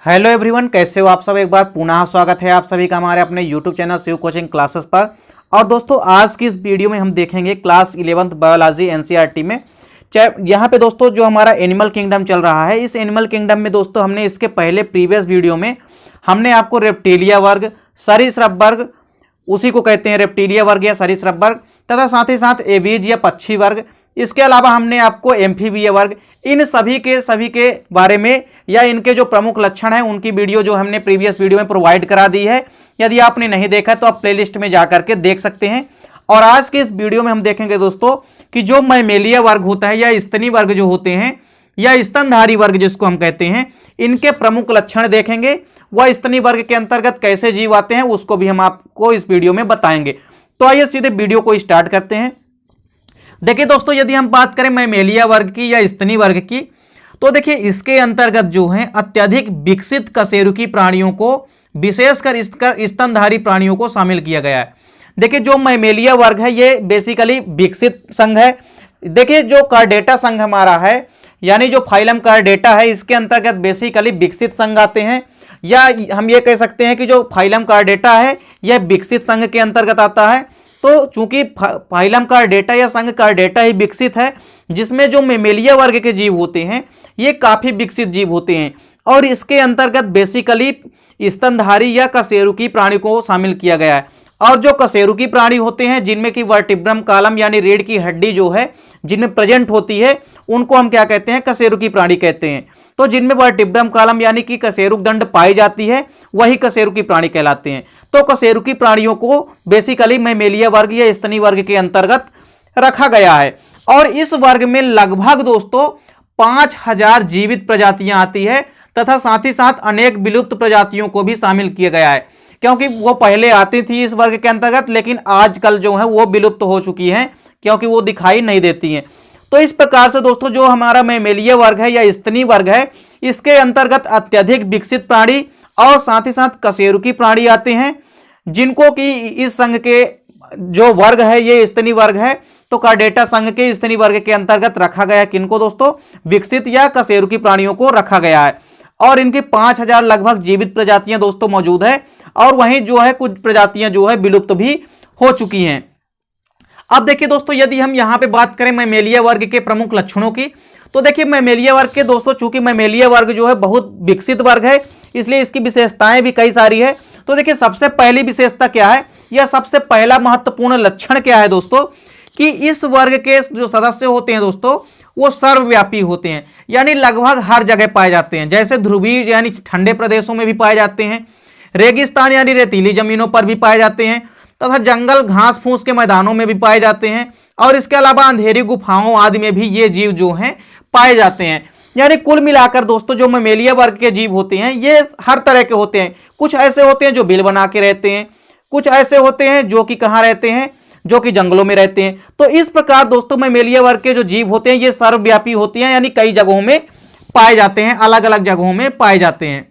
Hello everyone, कैसे हो आप सब। एक बार पुनः स्वागत है आप सभी का हमारे अपने YouTube channel Shiv coaching classes पर। और दोस्तों आज की इस वीडियो में हम देखेंगे क्लास 11th बायोलॉजी एनसीईआरटी में। यहाँ पे दोस्तों जो हमारा एनिमल किंगडम चल रहा है, इस एनिमल किंगडम में दोस्तों हमने इसके पहले प्रीवियस वीडियो में हमने आपको रेप्टिलिया वर्ग, सरीसृप वर्ग, उसी को कहते हैं रेप्टिलिया वर्ग या सरीसृप वर्ग, तथा साथ ही साथ एवीज या पक्षी वर्ग, इसके अलावा हमने आपको एम्फीबिया वर्ग, इन सभी के बारे में या इनके जो प्रमुख लक्षण हैं उनकी वीडियो जो हमने प्रीवियस वीडियो में प्रोवाइड करा दी है। यदि आपने नहीं देखा तो आप प्लेलिस्ट में जाकर के देख सकते हैं। और आज के इस वीडियो में हम देखेंगे दोस्तों कि जो मैमेलिया वर्ग होता है या स्तनी वर्ग जो होते हैं या स्तनधारी वर्ग जिसको हम कहते हैं, इनके प्रमुख लक्षण देखेंगे। वह स्तनी वर्ग के अंतर्गत कैसे जीव आते हैं उसको भी हम आपको इस वीडियो में बताएंगे। तो आइए सीधे वीडियो को स्टार्ट करते हैं। देखिए दोस्तों, यदि हम बात करें मैमेलिया वर्ग की या स्तनी वर्ग की, तो देखिए इसके अंतर्गत जो है अत्यधिक विकसित कशेरुकी प्राणियों को, विशेषकर स्तनधारी प्राणियों को शामिल किया गया है। देखिए जो मैमेलिया वर्ग है ये बेसिकली विकसित संघ है। देखिए जो कार्डेटा संघ हमारा है, यानी जो फाइलम कार्डेटा है, इसके अंतर्गत बेसिकली विकसित संघ आते हैं। या हम ये कह सकते हैं कि जो फाइलम कार्डेटा है यह विकसित संघ के अंतर्गत आता है। तो चूंकि फाइलम कार्डेटा या संघ कार्डेटा ही विकसित है, जिसमें जो मैमेलिया वर्ग के जीव होते हैं ये काफी विकसित जीव होते हैं। और इसके अंतर्गत बेसिकली स्तनधारी या कशेरुकी प्राणी को शामिल किया गया है। और जो कशेरुकी प्राणी होते हैं जिनमें कि वर्टिब्रम कॉलम यानी रीढ़ की हड्डी जो है जिनमें प्रेजेंट होती है, उनको हम क्या कहते हैं, कशेरुकी प्राणी कहते हैं। तो जिनमें वर्टिब्रम कॉलम यानी कि कशेरुक दंड पाई जाती है वही कशेरुकी प्राणी कहलाते हैं। तो कशेरुकी प्राणियों को बेसिकली मैमेलिया वर्ग या स्तनी वर्ग के अंतर्गत रखा गया है। और इस वर्ग में लगभग दोस्तों 5000 जीवित प्रजातियां आती है, तथा साथ ही साथ अनेक विलुप्त प्रजातियों को भी शामिल किया गया है। क्योंकि वो पहले आती थी इस वर्ग के अंतर्गत, लेकिन आजकल जो है वो विलुप्त हो चुकी हैं क्योंकि वो दिखाई नहीं देती हैं। तो इस प्रकार से दोस्तों जो हमारा मैमेलिया वर्ग है या स्तनी वर्ग है, इसके अंतर्गत अत्यधिक विकसित प्राणी और साथ ही साथ कशेरुकी प्राणी आते हैं, जिनको कि इस संघ के जो वर्ग है ये स्तनी वर्ग है। तो कार्डेटा संघ के स्तनी वर्ग के अंतर्गत रखा गया है किनको दोस्तों, विकसित या कशेरुकी प्राणियों को रखा गया है। और इनकी 5000 लगभग जीवित प्रजातियां दोस्तों मौजूद है, और वहीं जो है कुछ प्रजातियां जो है विलुप्त भी हो चुकी हैं। अब देखिए दोस्तों, यदि हम यहां पे बात करें मैमेलिया वर्ग के प्रमुख लक्षणों की, तो देखिए मैमेलिया वर्ग के दोस्तों, चूंकि मैमेलिया वर्ग जो है बहुत विकसित वर्ग है, इसलिए इसकी विशेषताएं भी कई सारी है। तो देखिए सबसे पहली विशेषता क्या है, या सबसे पहला महत्वपूर्ण लक्षण क्या है दोस्तों, कि इस वर्ग के जो सदस्य होते हैं दोस्तों वो सर्वव्यापी होते हैं, यानी लगभग हर जगह पाए जाते हैं। जैसे ध्रुवीय यानी ठंडे प्रदेशों में भी पाए जाते हैं, रेगिस्तान यानी रेतीली जमीनों पर भी पाए जाते हैं, तथा जंगल घास फूस के मैदानों में भी पाए जाते हैं। और इसके अलावा अंधेरी गुफाओं आदि में भी ये जीव जो हैं पाए जाते हैं। यानी कुल मिलाकर दोस्तों जो मैमेलिया वर्ग के जीव होते हैं ये हर तरह के होते हैं। कुछ ऐसे होते हैं जो बिल बना के रहते हैं, कुछ ऐसे होते हैं जो कि कहाँ रहते हैं, जो कि जंगलों में रहते हैं। तो इस प्रकार दोस्तों मैमेलिया वर्ग के जो जीव होते हैं ये सर्वव्यापी होती हैं, यानी कई जगहों में पाए जाते हैं, अलग अलग जगहों में पाए जाते हैं।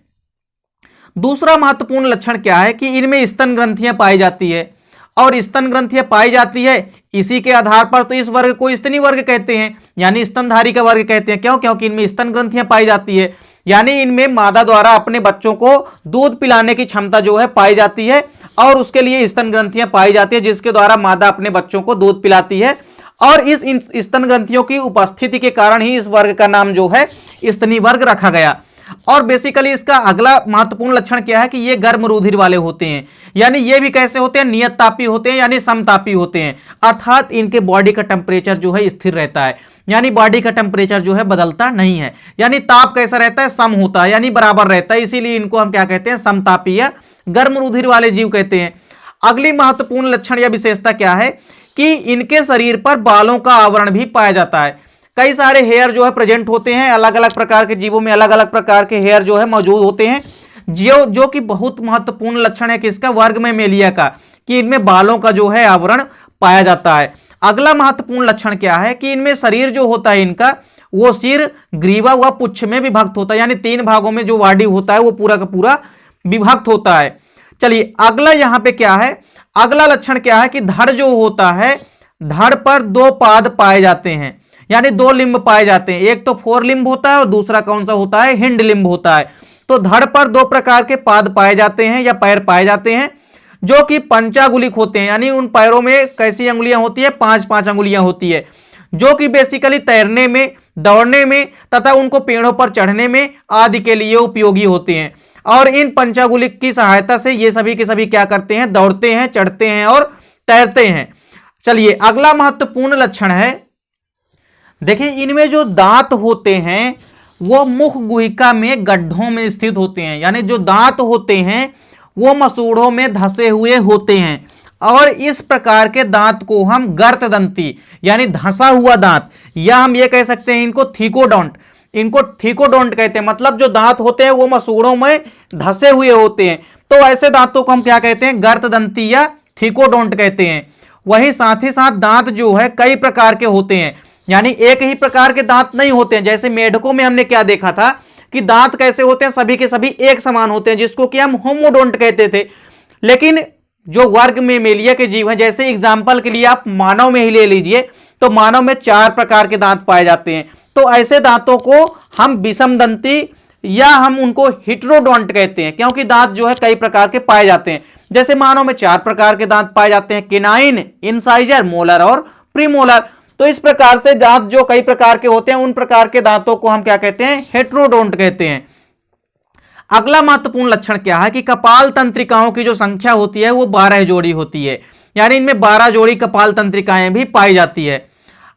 दूसरा महत्वपूर्ण लक्षण क्या है कि इनमें स्तन ग्रंथियां पाई जाती है। और स्तन ग्रंथियां पाई जाती है, इसी के आधार पर तो इस वर्ग को स्तनी वर्ग कहते हैं, यानी स्तनधारी का वर्ग कहते हैं। क्यों? क्योंकि इनमें स्तन ग्रंथियां पाई जाती है, यानी इनमें मादा द्वारा अपने बच्चों को दूध पिलाने की क्षमता जो है पाई जाती है, और उसके लिए स्तन ग्रंथियां पाई जाती है जिसके द्वारा मादा अपने बच्चों को दूध पिलाती है। और इस स्तन ग्रंथियों की उपस्थिति के कारण ही इस वर्ग का नाम जो है स्तनी वर्ग रखा गया। और बेसिकली इसका अगला महत्वपूर्ण लक्षण क्या है कि ये गर्म रुधिर वाले होते हैं। यानी ये भी कैसे होते हैं, नियत तापी होते हैं, यानी समतापी होते हैं। अर्थात इनके बॉडी का टेम्परेचर जो है स्थिर रहता है, यानी बॉडी का टेम्परेचर जो है बदलता नहीं है। यानी ताप कैसा रहता है, सम होता है, यानी बराबर रहता है। इसीलिए इनको हम क्या कहते हैं, समतापी या गर्म रुधिर वाले जीव कहते हैं। अगली महत्वपूर्ण लक्षण या विशेषता क्या है कि इनके शरीर पर बालों का आवरण भी पाया जाता है। कई सारे हेयर जो है प्रेजेंट होते हैं, अलग अलग प्रकार के जीवों में अलग अलग प्रकार के हेयर जो है मौजूद होते हैं, जो कि बहुत महत्वपूर्ण लक्षण है किसका, वर्ग मैमेलिया का, कि इनमें बालों का जो है आवरण पाया जाता है। अगला महत्वपूर्ण लक्षण क्या है कि इनमें शरीर जो होता है इनका, वो सिर, ग्रीवा व पुच्छ में विभक्त होता है, यानी 3 भागों में जो बॉडी होता है वो पूरा का पूरा विभक्त होता है। चलिए अगला यहां पे क्या है, अगला लक्षण क्या है कि धड़ जो होता है, धड़ पर 2 पाद पाए जाते हैं, यानी 2 लिंब पाए जाते हैं। एक तो फोर लिंब होता है और दूसरा कौन सा होता है, हिंड लिंब होता है। तो तो धड़ पर 2 प्रकार के पाद पाए जाते हैं या पैर पाए जाते हैं जो कि पंचांगुलिक होते हैं, यानी उन पैरों में कैसी अंगुलियां होती है, 5-5 अंगुलियां होती है, जो कि बेसिकली तैरने में, दौड़ने में तथा उनको पेड़ों पर चढ़ने में आदि के लिए उपयोगी होते हैं। और इन पंचांगुलिक की सहायता से ये सभी के सभी क्या करते हैं, दौड़ते हैं, चढ़ते हैं और तैरते हैं। चलिए अगला महत्वपूर्ण लक्षण है, देखिए इनमें जो दांत होते हैं वो मुख गुहिका में गड्ढों में स्थित होते हैं, यानी जो दांत होते हैं वो मसूड़ों में धंसे हुए होते हैं। और इस प्रकार के दांत को हम गर्तदंती यानी धंसा हुआ दांत, या हम ये कह सकते हैं इनको थीकोडोंट कहते हैं। मतलब जो दांत होते हैं वो मसूड़ों में धंसे हुए होते हैं, तो ऐसे दांतों को हम क्या कहते हैं, गर्तदंती या थीकोडोंट कहते हैं। वही साथ ही साथ दांत जो है कई प्रकार के होते हैं, यानी एक ही प्रकार के दांत नहीं होते हैं। जैसे मेढकों में हमने क्या देखा था कि दांत कैसे होते हैं, सभी के सभी एक समान होते हैं, जिसको कि हम होमोडोंट कहते थे। लेकिन जो वर्ग में मेलिया के जीव हैं, जैसे एग्जाम्पल के लिए आप मानव में ही ले लीजिए, तो मानव में 4 प्रकार के दांत पाए जाते हैं। तो ऐसे दांतों को हम विषमदंती या हम उनको हिट्रोडोंट कहते हैं, क्योंकि दांत जो है कई प्रकार के पाए जाते हैं। जैसे मानव में 4 प्रकार के दांत पाए जाते हैं, केनाइन, इंसाइजर, मोलर और प्रीमोलर। तो इस प्रकार से दांत जो कई प्रकार के होते हैं, उन प्रकार के दांतों को हम क्या कहते हैं, हेट्रोडोंट कहते हैं। अगला महत्वपूर्ण लक्षण क्या है कि कपाल तंत्रिकाओं की जो संख्या होती है वो 12 जोड़ी होती है, यानी इनमें 12 जोड़ी कपाल तंत्रिकाएं भी पाई जाती है।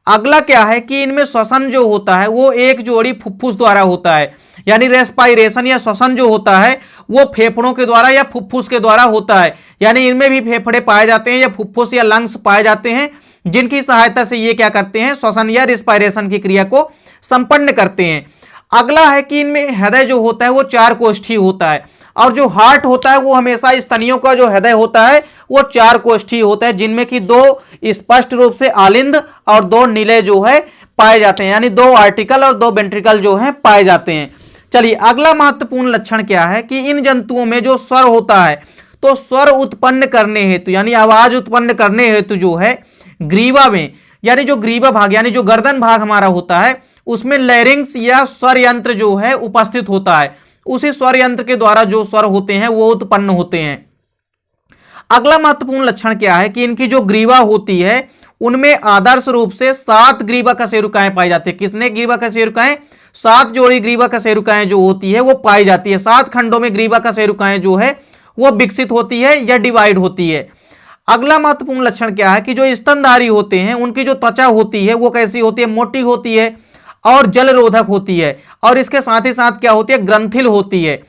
अगला क्या है कि इनमें श्वसन जो होता है वो 1 जोड़ी फुफ्फुस द्वारा होता है, यानी रेस्पायरेशन या श्वसन जो होता है वो फेफड़ों के द्वारा या फुफ्फुस के द्वारा होता है। यानी इनमें भी फेफड़े पाए जाते हैं या फुफ्फुस या लंग्स पाए जाते हैं, जिनकी सहायता से ये क्या करते हैं, श्वसन या रेस्पायरेशन की क्रिया को संपन्न करते हैं। अगला है कि इनमें हृदय जो होता है वो 4 कोष्ठी होता है, और जो हार्ट होता है वो हमेशा स्तनियों का जो हृदय होता है वो 4 कोष्ठी होता है, जिनमें कि 2 स्पष्ट रूप से आलिंद और 2 निलय जो है पाए जाते हैं, यानी 2 आर्टिकल और 2 वेंट्रिकल जो है पाए जाते हैं। चलिए अगला महत्वपूर्ण लक्षण क्या है कि इन जंतुओं में जो स्वर होता है, तो स्वर उत्पन्न करने हेतु यानी आवाज उत्पन्न करने हेतु जो है ग्रीवा में, यानी जो ग्रीवा भाग यानी जो गर्दन भाग हमारा होता है उसमें लैरिंक्स या स्वर यंत्र जो है उपस्थित होता है। उसी स्वर यंत्र के द्वारा जो स्वर होते हैं वो उत्पन्न होते हैं। अगला महत्वपूर्ण लक्षण क्या है कि इनकी जो ग्रीवा होती है उनमें आदर्श रूप से 7 ग्रीवा कशेरुकाएं पाई जाती है। कितने ग्रीवा कशेरुकाएं, 7 जोड़ी ग्रीवा कशेरुकाएं जो होती है वो पाई जाती है। 7 खंडों में ग्रीवा कशेरुकाएं जो है वो विकसित होती है या डिवाइड होती है। अगला महत्वपूर्ण लक्षण क्या है कि जो स्तनधारी होते हैं उनकी जो त्वचा होती है वो कैसी होती है, मोटी होती है और जल रोधक होती है, और इसके साथ ही साथ क्या होती है, ग्रंथिल होती है।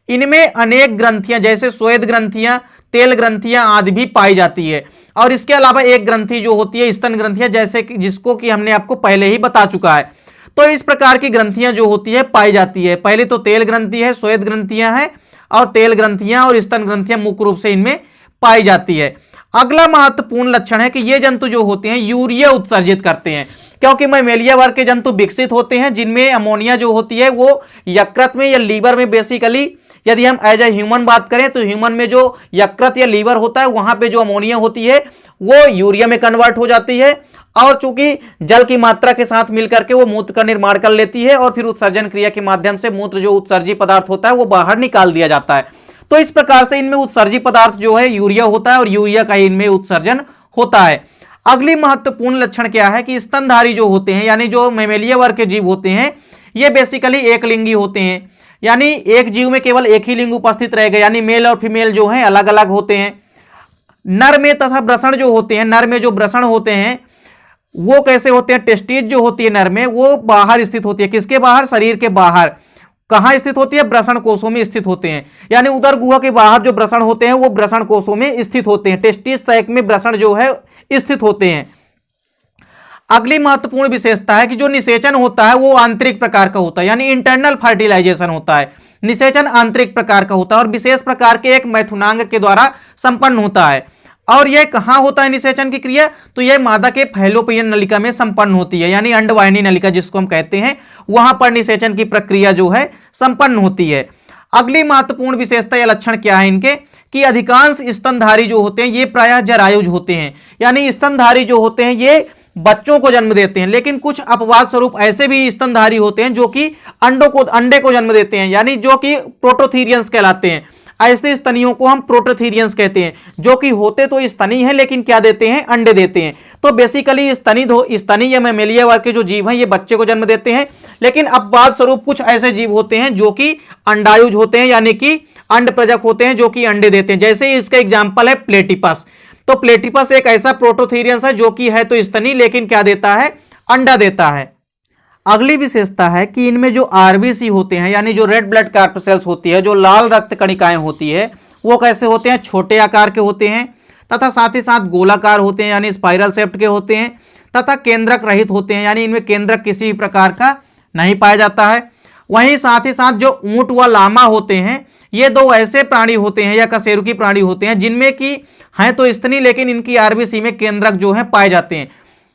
इनमें अनेक ग्रंथियां जैसे श्वेत ग्रंथियां, तेल ग्रंथियां आदि भी पाई जाती है। और इसके अलावा एक ग्रंथि जो होती है स्तन ग्रंथियां, जैसे कि जिसको कि हमने आपको पहले ही बता चुका है। तो इस प्रकार की ग्रंथियां जो होती है पाई जाती है। पहले तो तेल ग्रंथि है, श्वेत ग्रंथियां हैं और तेल ग्रंथियां और स्तन ग्रंथियां मुख्य रूप से इनमें पाई जाती है। अगला महत्वपूर्ण लक्षण है कि ये जंतु जो होते हैं यूरिया उत्सर्जित करते हैं, क्योंकि मैमेलिया वर्ग के जंतु विकसित होते हैं जिनमें अमोनिया जो होती है वो यकृत में या लीवर में, बेसिकली यदि हम एज ए ह्यूमन बात करें तो ह्यूमन में जो यकृत या लीवर होता है वहां पे जो अमोनिया होती है वो यूरिया में कन्वर्ट हो जाती है, और चूंकि जल की मात्रा के साथ मिलकर के वो मूत्र का निर्माण कर लेती है और फिर उत्सर्जन क्रिया के माध्यम से मूत्र जो उत्सर्जी पदार्थ होता है वो बाहर निकाल दिया जाता है। तो इस प्रकार से इनमें उत्सर्जी पदार्थ जो है यूरिया होता है और यूरिया का इनमें उत्सर्जन होता है। अगली महत्वपूर्ण लक्षण क्या है कि स्तनधारी जो होते हैं यानी जो मैमेलिया वर्ग के जीव होते हैं ये बेसिकली एक लिंगी होते हैं, यानी एक जीव में केवल एक ही लिंग उपस्थित रहेगा, यानी मेल और फीमेल जो है अलग अलग होते हैं। नर में तथा वृषण जो होते हैं, नर में जो वृषण होते हैं वो कैसे होते हैं, टेस्टिस जो होती है नर में वो बाहर स्थित होती है। किसके बाहर, शरीर के बाहर। कहां स्थित होती है, वृषण कोषों में स्थित होते हैं, यानी उदर गुहा के बाहर जो वृषण होते हैं वो वृषण कोषों में स्थित होते हैं। टेस्टिस सैक में वृषण जो है स्थित होते हैं। अगली महत्वपूर्ण विशेषता है कि जो निषेचन होता है वो आंतरिक प्रकार का होता है, यानी इंटरनल फर्टिलाइजेशन होता है। निषेचन आंतरिक प्रकार का होता है और विशेष प्रकार के एक मैथुनांग के द्वारा संपन्न होता है। और यह कहां होता है निषेचन की क्रिया, तो यह मादा के फैलोपियन नलिका में संपन्न होती है, यानी अंडवाहिनी नलिका जिसको हम कहते हैं, वहां पर निषेचन की प्रक्रिया जो है संपन्न होती है। अगली महत्वपूर्ण विशेषता या लक्षण क्या है इनके कि अधिकांश स्तनधारी जो होते हैं ये प्रायः जरायुज होते हैं, यानी स्तनधारी जो होते हैं ये बच्चों को जन्म देते हैं, लेकिन कुछ अपवाद स्वरूप ऐसे भी स्तनधारी होते हैं जो कि अंडे को जन्म देते हैं, यानी जो कि प्रोटोथीरियंस कहलाते हैं। ऐसे स्तनियों को हम प्रोटोथीरियंस कहते हैं, जो कि होते तो स्तनी हैं लेकिन क्या देते हैं, अंडे देते हैं। तो बेसिकली स्तनी या मैमेलिया वर्ग के जो जीव हैं ये बच्चे को जन्म देते हैं, लेकिन अपवाद स्वरूप कुछ ऐसे जीव होते हैं जो कि अंडायुज होते हैं, यानी कि अंड प्रजक होते हैं जो कि अंडे देते हैं। जैसे इसका एग्जाम्पल है प्लेटिपस। तो प्लेटिपस एक ऐसा प्रोटोथीरियंस है जो कि है तो स्तनी लेकिन क्या देता है, अंडा देता है। अगली विशेषता है कि इनमें जो आरबीसी होते हैं, यानी जो रेड ब्लड कार्पसेल्स होती है, जो लाल रक्त कणिकाएं होती है, वो कैसे होते हैं, छोटे आकार के होते हैं तथा साथ ही साथ गोलाकार होते हैं, यानी स्पाइरल शेप्ड के होते हैं तथा केंद्रक रहित होते हैं, यानी इनमें केंद्रक किसी भी प्रकार का नहीं पाया जाता है। वहीं साथ ही साथ जो ऊंट व लामा होते हैं, ये दो ऐसे प्राणी होते हैं या कशेरुकी प्राणी होते हैं जिनमें की हैं तो स्तनी लेकिन इनकी आरबीसी में केंद्रक जो है पाए जाते हैं।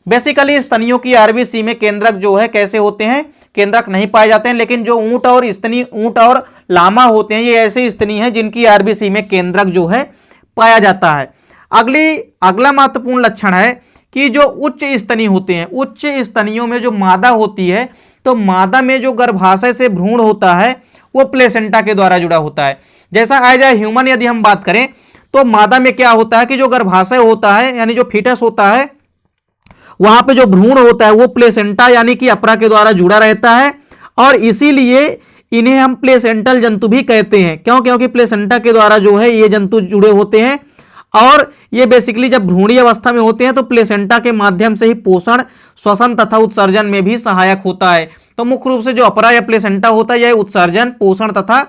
बेसिकली स्तनियों की आरबीसी में केंद्रक जो है कैसे होते हैं, केंद्रक नहीं पाए जाते हैं, लेकिन जो ऊंट और लामा होते हैं ये ऐसे स्तनी हैं जिनकी आरबीसी में केंद्रक जो है पाया जाता है। अगला महत्वपूर्ण लक्षण है कि जो उच्च स्तनी होते हैं, उच्च स्तनियों में जो मादा होती है, तो मादा में जो गर्भाशय से भ्रूण होता है वो प्लेसेंटा के द्वारा जुड़ा होता है। जैसा एज ए ह्यूमन यदि हम बात करें तो मादा में क्या होता है कि जो गर्भाशय होता है, यानी जो फीटस होता है, वहां पे जो भ्रूण होता है वो प्लेसेंटा यानी कि अपरा के द्वारा जुड़ा रहता है, और इसीलिए इन्हें हम प्लेसेंटल जंतु भी कहते हैं। क्यों? क्योंकि प्लेसेंटा के द्वारा जो है ये जंतु जुड़े होते हैं, और ये बेसिकली जब भ्रूणीय अवस्था में होते हैं तो प्लेसेंटा के माध्यम से ही पोषण, श्वसन तथा उत्सर्जन में भी सहायक होता है। तो मुख्य रूप से जो अपरा या प्लेसेंटा होता है यह उत्सर्जन, पोषण तथा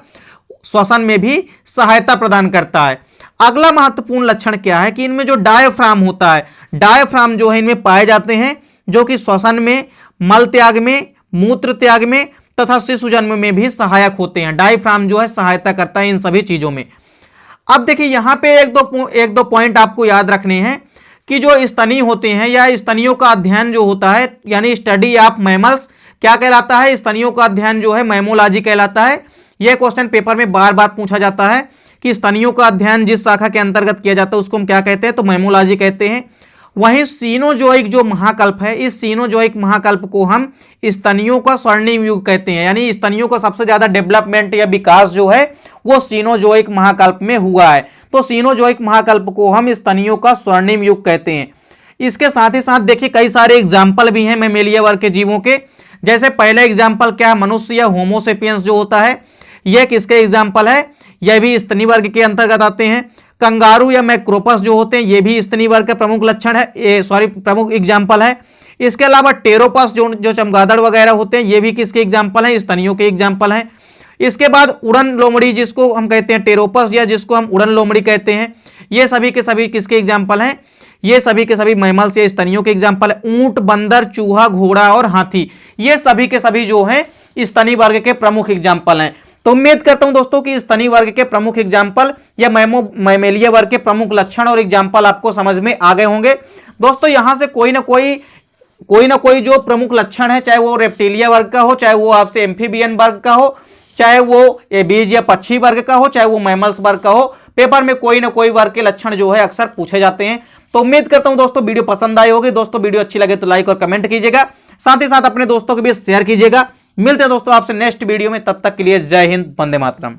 श्वसन में भी सहायता प्रदान करता है। अगला महत्वपूर्ण लक्षण क्या है कि इनमें जो डायफ्राम होता है, डायफ्राम जो है इनमें पाए जाते हैं, जो कि श्वसन में, मल त्याग में, मूत्र त्याग में तथा शिशु जन्म में भी सहायक होते हैं। डायफ्राम जो है सहायता करता है इन सभी चीजों में। अब देखिए यहां पे एक दो पॉइंट आपको याद रखने हैं कि जो स्तनी होते हैं या स्तनियों का अध्ययन जो होता है, यानी स्टडी ऑफ मैमल्स, क्या कहलाता है, स्तनियों का अध्ययन जो है मैमोलॉजी कहलाता है। यह क्वेश्चन पेपर में बार बार पूछा जाता है कि स्तनियों का अध्ययन जिस शाखा के अंतर्गत किया जाता है उसको हम क्या कहते हैं, तो मैमोलॉजी कहते हैं। वहीं सीनोजोइक जो महाकल्प है, इस सीनोजोइक महाकल्प को हम स्तनियों का स्वर्णिम युग कहते हैं, यानी स्तनियों का सबसे ज्यादा डेवलपमेंट या विकास जो है वो सीनोजोइक महाकल्प में हुआ है। तो सीनोजोइक महाकल्प को हम स्तनियों का स्वर्णिम युग कहते हैं। इसके साथ ही साथ देखिए कई सारे एग्जाम्पल भी हैं मैमेलिया वर्ग के जीवों के। जैसे पहला एग्जाम्पल क्या है, मनुष्य या होमोसेपियंस जो होता है, यह किसके एग्जाम्पल है, यह भी स्तनी वर्ग के अंतर्गत आते हैं। कंगारू या मैक्रोपस जो होते हैं ये भी स्तनी वर्ग का प्रमुख लक्षण है, प्रमुख एग्जाम्पल है। इसके अलावा टेरोपस जो चमगादड़ वगैरह होते हैं ये भी किसके एग्जाम्पल हैं, स्तनियों के एग्जाम्पल हैं। इसके बाद उड़न लोमड़ी जिसको हम कहते हैं टेरोपस या जिसको हम उड़न लोमड़ी कहते हैं, ये सभी के सभी किसके एग्जाम्पल हैं, ये सभी के सभी मैमल्स या स्तनियों के एग्जाम्पल है। ऊंट, बंदर, चूहा, घोड़ा और हाथी ये सभी के सभी जो है स्तनी वर्ग के प्रमुख एग्जाम्पल हैं। तो उम्मीद करता हूं दोस्तों कि स्तनी वर्ग के प्रमुख एग्जाम्पल या मैमेलिया वर्ग के प्रमुख लक्षण और एग्जाम्पल आपको समझ में आ गए होंगे। दोस्तों यहां से कोई ना कोई जो प्रमुख लक्षण है, चाहे वो रेप्टिलिया वर्ग का हो, चाहे वो आपसे एम्फीबियन वर्ग का हो, चाहे वो बीज या पक्षी वर्ग का हो, चाहे वो मैमल्स वर्ग का हो, पेपर में कोई ना कोई वर्ग के लक्षण जो है अक्सर पूछे जाते हैं। तो उम्मीद करता हूं दोस्तों वीडियो पसंद आई होगी। दोस्तों वीडियो अच्छी लगे तो लाइक और कमेंट कीजिएगा, साथ ही साथ अपने दोस्तों के बीच शेयर कीजिएगा। मिलते हैं दोस्तों आपसे नेक्स्ट वीडियो में, तब तक के लिए जय हिंद, वंदे मातरम।